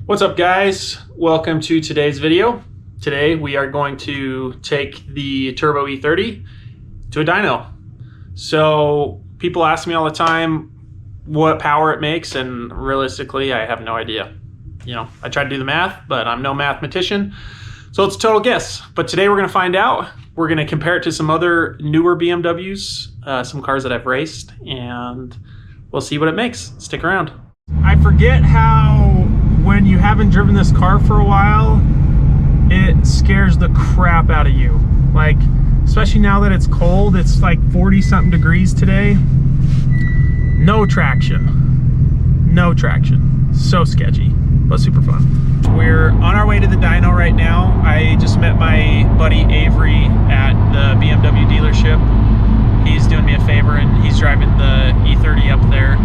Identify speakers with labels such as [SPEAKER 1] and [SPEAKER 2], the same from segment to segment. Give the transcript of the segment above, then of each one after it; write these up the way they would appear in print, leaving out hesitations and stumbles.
[SPEAKER 1] What's up, guys? Welcome to today's video. Today we are going to take the Turbo E30 to a dyno. So people ask me all the time what power it makes, and realistically I have no idea. You know, I try to do the math, but I'm no mathematician, so it's a total guess. But today we're going to find out. We're going to compare it to some other newer BMWs, some cars that I've raced, and we'll see what it makes. Stick around. I forget how when you haven't driven this car for a while, it scares the crap out of you. Like, especially now that it's cold, it's like 40 something degrees today. No traction. No traction. So sketchy, but super fun. We're on our way to the dyno right now. I just met my buddy Avery at the BMW dealership. He's doing me a favor and he's driving the E30 up there.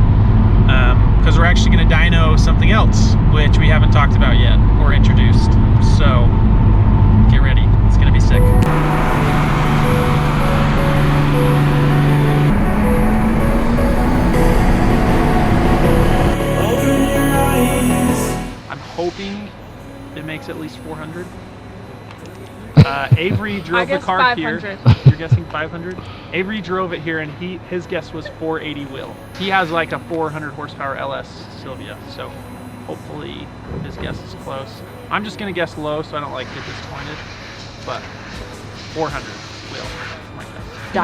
[SPEAKER 1] Because we're actually going to dyno something else, which we haven't talked about yet or introduced. So get ready, it's going to be sick. I'm hoping it makes at least 400. Avery drove the car 500. Here. You're guessing 500? Avery drove it here and his guess was 480 wheel. He has like a 400 horsepower LS Silvia, so hopefully his guess is close. I'm just gonna guess low so I don't like get disappointed, but 400 wheel.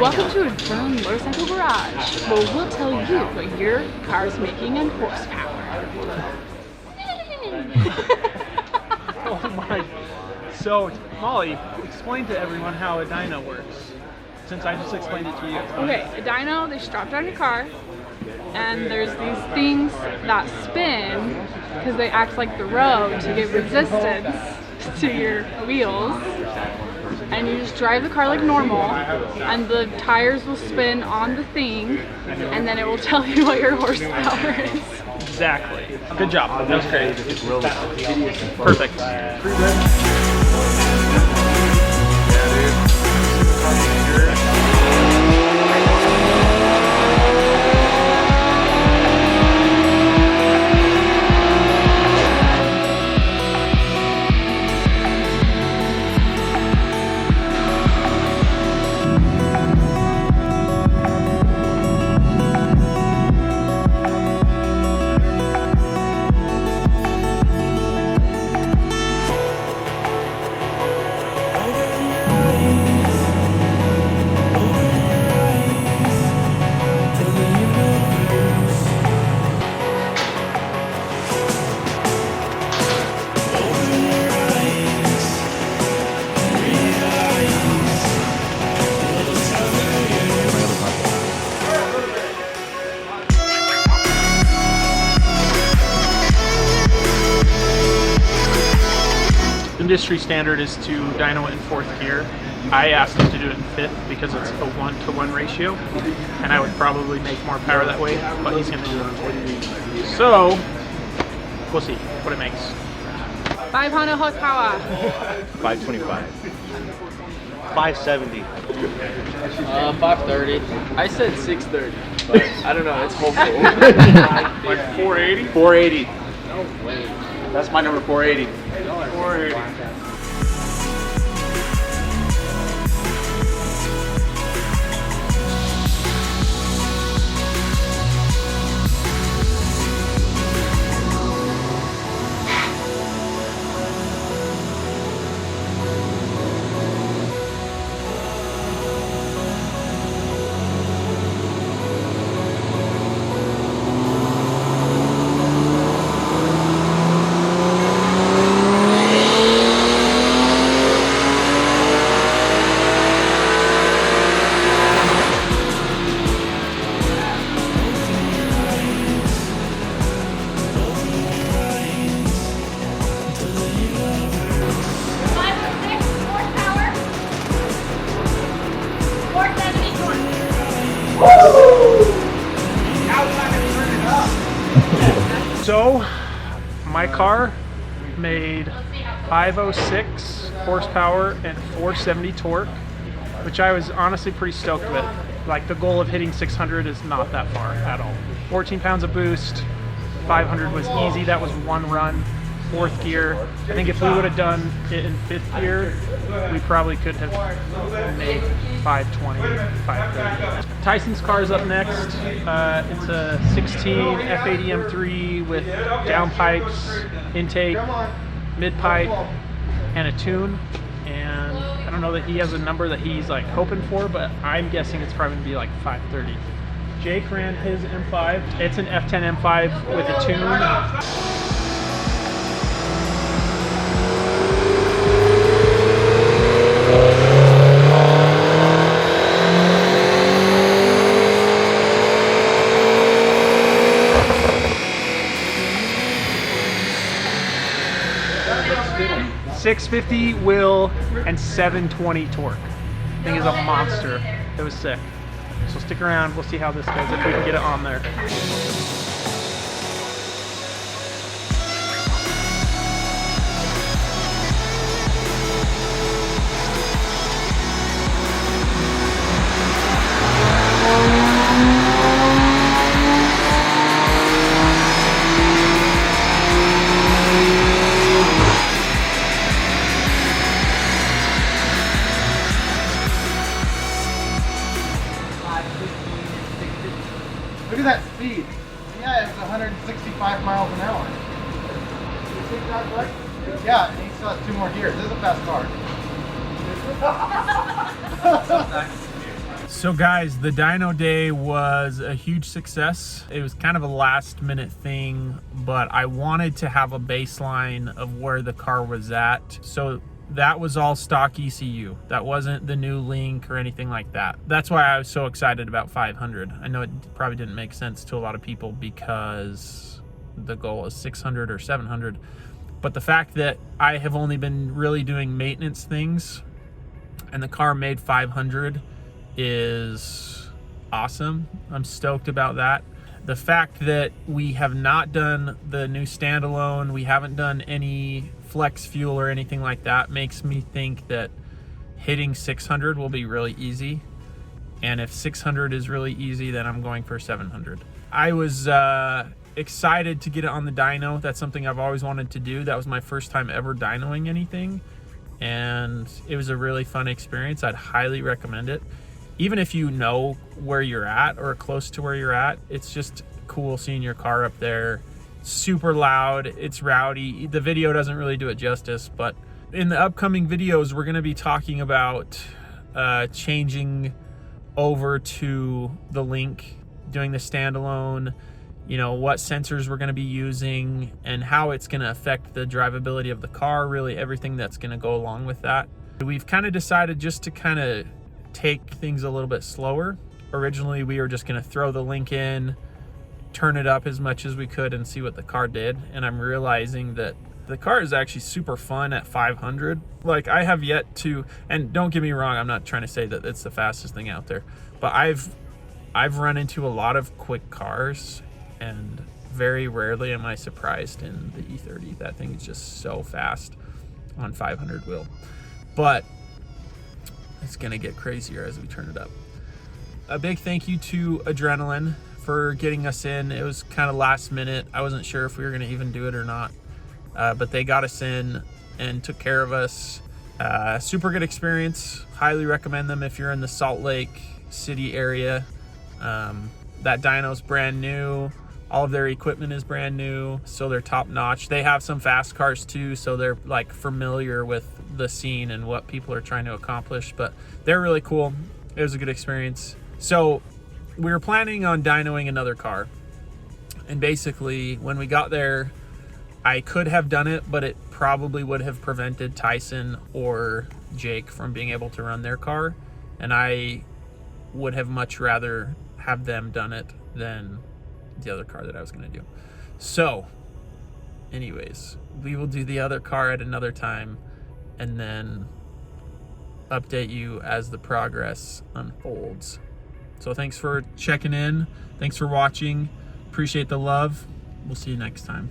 [SPEAKER 2] Welcome to Adrenaline Motorcycle Garage, where we'll tell you what your car's making in horsepower.
[SPEAKER 1] Oh my. So, Molly, explain to everyone how a dyno works, since I just explained it to you.
[SPEAKER 2] Okay, a dyno, they strap down your car, and there's these things that spin, because they act like the road to give resistance to your wheels, and you just drive the car like normal, and the tires will spin on the thing, and then it will tell you what your horsepower is.
[SPEAKER 1] Exactly. Good job. That was great. Perfect. Industry standard is to dyno it in 4th gear. I asked him to do it in 5th because it's a 1-to-1 ratio, and I would probably make more power that way, but he's going to do it in 4th. So, we'll see what it makes.
[SPEAKER 2] 500 horsepower.
[SPEAKER 3] 525. 570.
[SPEAKER 4] 530. I said 630, but I don't know, it's hopeful.
[SPEAKER 1] Like 480?
[SPEAKER 3] 480.
[SPEAKER 4] No way.
[SPEAKER 3] That's my number, 480.
[SPEAKER 1] 480. So, my car made 506 horsepower and 470 torque, which I was honestly pretty stoked with. Like, the goal of hitting 600 is not that far at all. 14 pounds of boost, 500 was easy. That was one run. 4th gear. I think if we would have done it in 5th gear, we probably could have made 520, 530. Tyson's car is up next. It's a 16 F80 M3 with downpipes, intake, mid pipe, and a tune. And I don't know that he has a number that he's like hoping for, but I'm guessing it's probably gonna be like 530. Jake ran his M5. It's an F10 M5 with a tune. 650 wheel and 720 torque. Thing is a monster. It was sick. So stick around. We'll see how this goes if we can get it on there.
[SPEAKER 5] Look at that speed. Yeah, it's 165 miles an hour. You think that's right? Yeah, and he still has 2 more gears. This is a fast car.
[SPEAKER 1] So guys, the dyno day was a huge success. It was kind of a last minute thing, but I wanted to have a baseline of where the car was at. So that was all stock ECU. That wasn't the new link or anything like that. That's why I was so excited about 500. I know it probably didn't make sense to a lot of people because the goal is 600 or 700. But the fact that I have only been really doing maintenance things and the car made 500 is awesome. I'm stoked about that. The fact that we have not done the new standalone, we haven't done any flex fuel or anything like that, makes me think that hitting 600 will be really easy. And if 600 is really easy, then I'm going for 700. I was excited to get it on the dyno. That's something I've always wanted to do. That was my first time ever dynoing anything, and it was a really fun experience. I'd highly recommend it. Even if you know where you're at or close to where you're at, it's just cool seeing your car up there. Super loud, it's rowdy. The video doesn't really do it justice, but in the upcoming videos, we're gonna be talking about changing over to the link, doing the standalone, you know, what sensors we're gonna be using and how it's gonna affect the drivability of the car, really everything that's gonna go along with that. We've kind of decided just to kind of take things a little bit slower. Originally, we were just gonna throw the link in, turn it up as much as we could and see what the car did. And I'm realizing that the car is actually super fun at 500. Like, I have yet to, and don't get me wrong, I'm not trying to say that it's the fastest thing out there, but I've run into a lot of quick cars and very rarely am I surprised in the E30. That thing is just so fast on 500 wheel, but it's gonna get crazier as we turn it up. A big thank you to Adrenaline for getting us in. It was kind of last minute. I wasn't sure if we were gonna even do it or not, but they got us in and took care of us. Super good experience. Highly recommend them if you're in the Salt Lake City area. That dyno's brand new. All of their equipment is brand new, so they're top notch. They have some fast cars too, so they're like familiar with the scene and what people are trying to accomplish, but they're really cool. It was a good experience. So we were planning on dynoing another car, and basically when we got there, I could have done it, but it probably would have prevented Tyson or Jake from being able to run their car, and I would have much rather have them done it than the other car that I was going to do. So anyways, we will do the other car at another time and then update you as the progress unfolds. So thanks for checking in. Thanks for watching. Appreciate the love. We'll see you next time.